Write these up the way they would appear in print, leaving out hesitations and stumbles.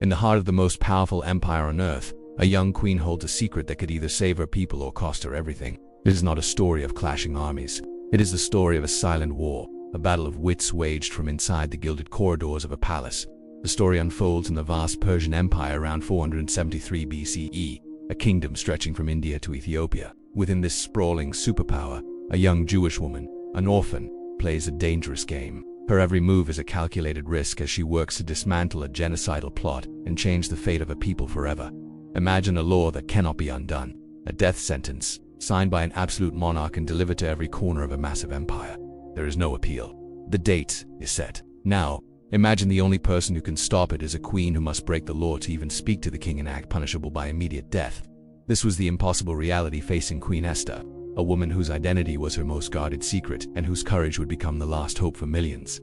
In the heart of the most powerful empire on earth, a young queen holds a secret that could either save her people or cost her everything. It is not a story of clashing armies. It is the story of a silent war, a battle of wits waged from inside the gilded corridors of a palace. The story unfolds in the vast Persian Empire around 473 BCE, a kingdom stretching from India to Ethiopia. Within this sprawling superpower, a young Jewish woman, an orphan, plays a dangerous game. Her every move is a calculated risk as she works to dismantle a genocidal plot and change the fate of a people forever. Imagine a law that cannot be undone, a death sentence, signed by an absolute monarch and delivered to every corner of a massive empire. There is no appeal. The date is set. Now, imagine the only person who can stop it is a queen who must break the law to even speak to the king and act punishable by immediate death. This was the impossible reality facing Queen Esther, a woman whose identity was her most guarded secret and whose courage would become the last hope for millions.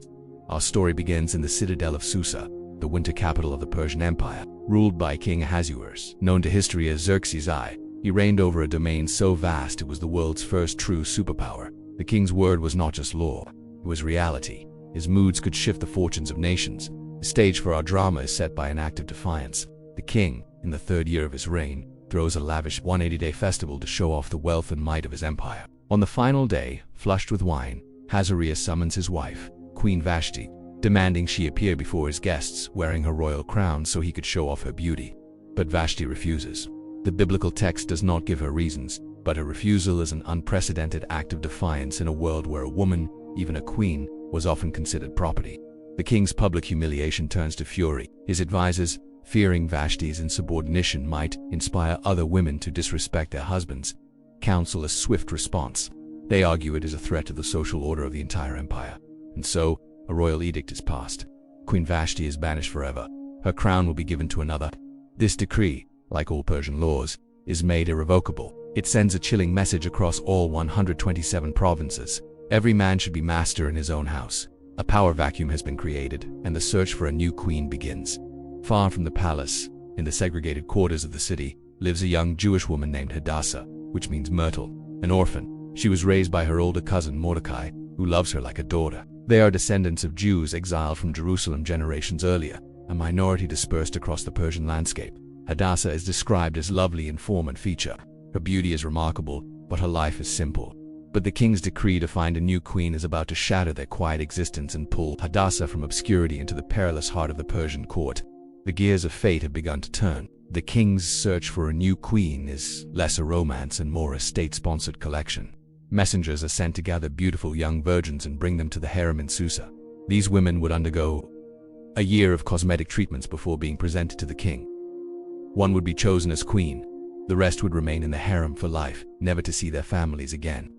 Our story begins in the citadel of Susa, the winter capital of the Persian Empire, ruled by King Ahasuerus. Known to history as Xerxes I, he reigned over a domain so vast it was the world's first true superpower. The king's word was not just law, it was reality. His moods could shift the fortunes of nations. The stage for our drama is set by an act of defiance. The king, in the third year of his reign, throws a lavish 180-day festival to show off the wealth and might of his empire. On the final day, flushed with wine, Ahasuerus summons his wife, Queen Vashti, demanding she appear before his guests wearing her royal crown so he could show off her beauty. But Vashti refuses. The biblical text does not give her reasons, but her refusal is an unprecedented act of defiance in a world where a woman, even a queen, was often considered property. The king's public humiliation turns to fury. His advisors, fearing Vashti's insubordination might inspire other women to disrespect their husbands, counsel a swift response. They argue it is a threat to the social order of the entire empire. And so, a royal edict is passed. Queen Vashti is banished forever. Her crown will be given to another. This decree, like all Persian laws, is made irrevocable. It sends a chilling message across all 127 provinces. Every man should be master in his own house. A power vacuum has been created, and the search for a new queen begins. Far from the palace, in the segregated quarters of the city, lives a young Jewish woman named Hadassah, which means myrtle, an orphan. She was raised by her older cousin Mordecai, who loves her like a daughter. They are descendants of Jews exiled from Jerusalem generations earlier, a minority dispersed across the Persian landscape. Hadassah is described as lovely in form and feature. Her beauty is remarkable, but her life is simple. But the king's decree to find a new queen is about to shatter their quiet existence and pull Hadassah from obscurity into the perilous heart of the Persian court. The gears of fate have begun to turn. The king's search for a new queen is less a romance and more a state-sponsored collection. Messengers are sent to gather beautiful young virgins and bring them to the harem in Susa. These women would undergo a year of cosmetic treatments before being presented to the king. One would be chosen as queen. The rest would remain in the harem for life, never to see their families again.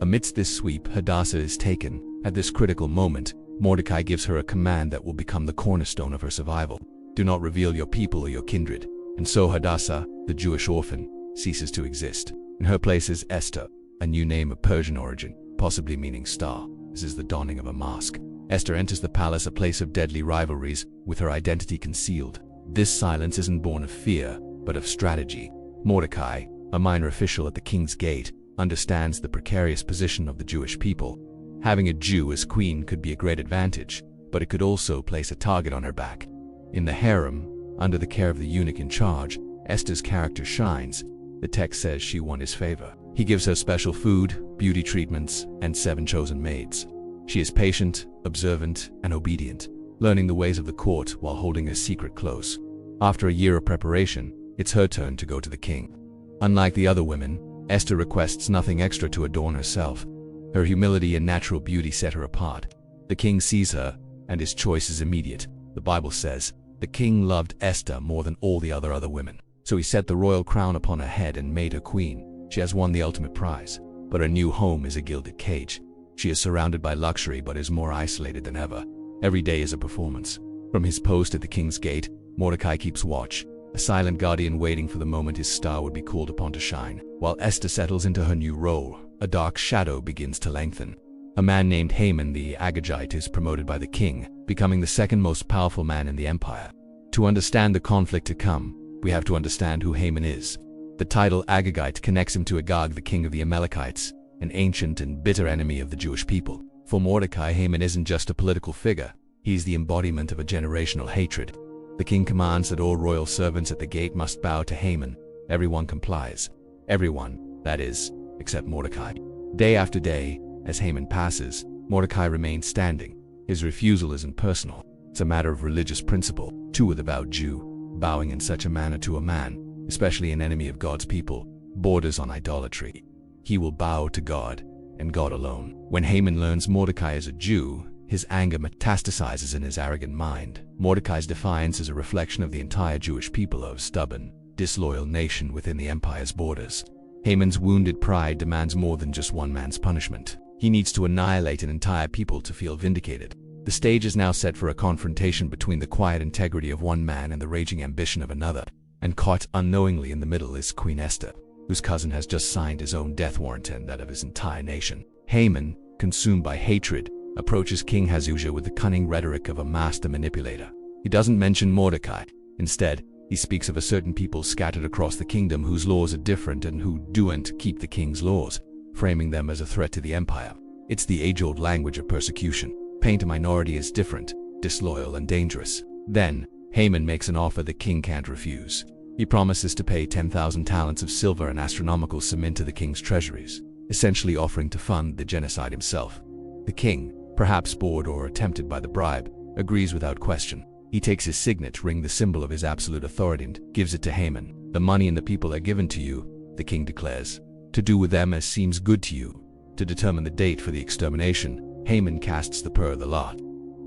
Amidst this sweep, Hadassah is taken. At this critical moment, Mordecai gives her a command that will become the cornerstone of her survival. Do not reveal your people or your kindred. And so Hadassah, the Jewish orphan, ceases to exist. In her place is Esther, a new name of Persian origin, possibly meaning star. This is the dawning of a mask. Esther enters the palace, a place of deadly rivalries, with her identity concealed. This silence isn't born of fear, but of strategy. Mordecai, a minor official at the king's gate, understands the precarious position of the Jewish people. Having a Jew as queen could be a great advantage, but it could also place a target on her back. In the harem, under the care of the eunuch in charge, Esther's character shines. The text says she won his favor. He gives her special food, beauty treatments, and 7 chosen maids. She is patient, observant, and obedient, learning the ways of the court while holding her secret close. After a year of preparation, it's her turn to go to the king. Unlike the other women, Esther requests nothing extra to adorn herself. Her humility and natural beauty set her apart. The king sees her, and his choice is immediate. The Bible says, the king loved Esther more than all the other women, so he set the royal crown upon her head and made her queen. She has won the ultimate prize, but her new home is a gilded cage. She is surrounded by luxury but is more isolated than ever. Every day is a performance. From his post at the king's gate, Mordecai keeps watch, a silent guardian waiting for the moment his star would be called upon to shine. While Esther settles into her new role, a dark shadow begins to lengthen. A man named Haman the Agagite is promoted by the king, becoming the second most powerful man in the empire. To understand the conflict to come, we have to understand who Haman is. The title Agagite connects him to Agag, the king of the Amalekites, an ancient and bitter enemy of the Jewish people. For Mordecai, Haman isn't just a political figure, he's the embodiment of a generational hatred. The king commands that all royal servants at the gate must bow to Haman. Everyone complies. Everyone, that is, except Mordecai. Day after day, as Haman passes, Mordecai remains standing. His refusal isn't personal. It's a matter of religious principle. To a devout Jew, bowing in such a manner to a man, especially an enemy of God's people, borders on idolatry. He will bow to God, and God alone. When Haman learns Mordecai is a Jew, his anger metastasizes in his arrogant mind. Mordecai's defiance is a reflection of the entire Jewish people, a stubborn, disloyal nation within the empire's borders. Haman's wounded pride demands more than just one man's punishment. He needs to annihilate an entire people to feel vindicated. The stage is now set for a confrontation between the quiet integrity of one man and the raging ambition of another. And caught unknowingly in the middle is Queen Esther, whose cousin has just signed his own death warrant and that of his entire nation. Haman, consumed by hatred, approaches King Ahasuerus with the cunning rhetoric of a master manipulator. He doesn't mention Mordecai. Instead, he speaks of a certain people scattered across the kingdom whose laws are different and who don't keep the king's laws, framing them as a threat to the empire. It's the age-old language of persecution. Paint a minority as different, disloyal, and dangerous. Then, Haman makes an offer the king can't refuse. He promises to pay 10,000 talents of silver and astronomical sum into the king's treasuries, essentially offering to fund the genocide himself. The king, perhaps bored or tempted by the bribe, agrees without question. He takes his signet ring, the symbol of his absolute authority, and gives it to Haman. The money and the people are given to you, the king declares, to do with them as seems good to you. To determine the date for the extermination, Haman casts the lot.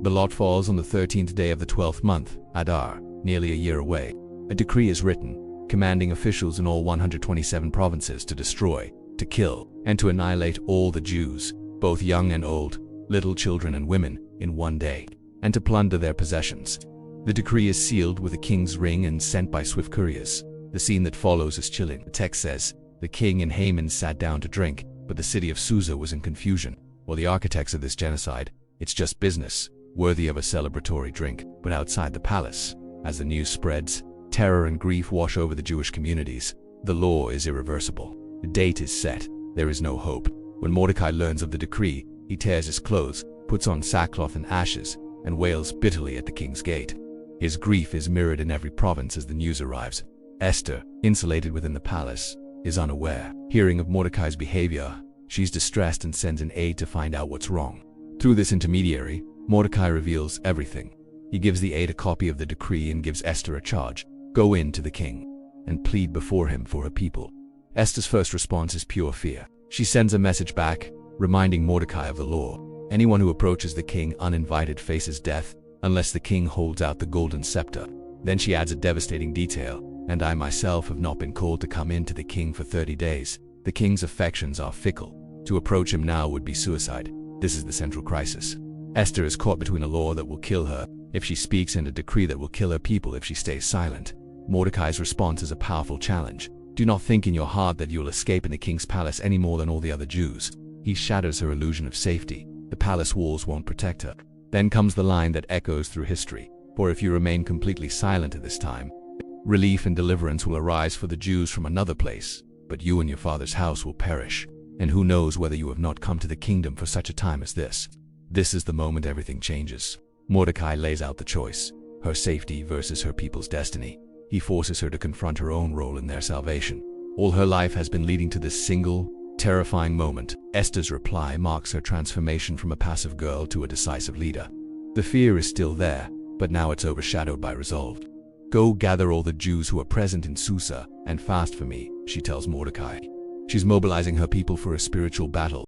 The lot falls on the 13th day of the 12th month, Adar, nearly a year away. A decree is written, commanding officials in all 127 provinces to destroy, to kill, and to annihilate all the Jews, both young and old, little children and women, in one day, and to plunder their possessions. The decree is sealed with a king's ring and sent by swift couriers. The scene that follows is chilling. The text says, the king and Haman sat down to drink, but the city of Susa was in confusion. While the architects of this genocide, it's just business, worthy of a celebratory drink. But outside the palace, as the news spreads, terror and grief wash over the Jewish communities. The law is irreversible. The date is set. There is no hope. When Mordecai learns of the decree, he tears his clothes, puts on sackcloth and ashes, and wails bitterly at the king's gate. His grief is mirrored in every province as the news arrives. Esther, insulated within the palace, is unaware. Hearing of Mordecai's behavior, she's distressed and sends an aide to find out what's wrong. Through this intermediary, Mordecai reveals everything. He gives the aide a copy of the decree and gives Esther a charge. Go in to the king and plead before him for her people. Esther's first response is pure fear. She sends a message back, reminding Mordecai of the law. Anyone who approaches the king uninvited faces death, unless the king holds out the golden scepter. Then she adds a devastating detail, and I myself have not been called to come in to the king for 30 days. The king's affections are fickle. To approach him now would be suicide. This is the central crisis. Esther is caught between a law that will kill her if she speaks and a decree that will kill her people if she stays silent. Mordecai's response is a powerful challenge. Do not think in your heart that you will escape in the king's palace any more than all the other Jews. He shatters her illusion of safety. The palace walls won't protect her. Then comes the line that echoes through history. For if you remain completely silent at this time, relief and deliverance will arise for the Jews from another place, but you and your father's house will perish. And who knows whether you have not come to the kingdom for such a time as this. This is the moment everything changes. Mordecai lays out the choice, her safety versus her people's destiny. He forces her to confront her own role in their salvation. All her life has been leading to this single, terrifying moment. Esther's reply marks her transformation from a passive girl to a decisive leader. The fear is still there, but now it's overshadowed by resolve. Go gather all the Jews who are present in Susa and fast for me, she tells Mordecai. She's mobilizing her people for a spiritual battle.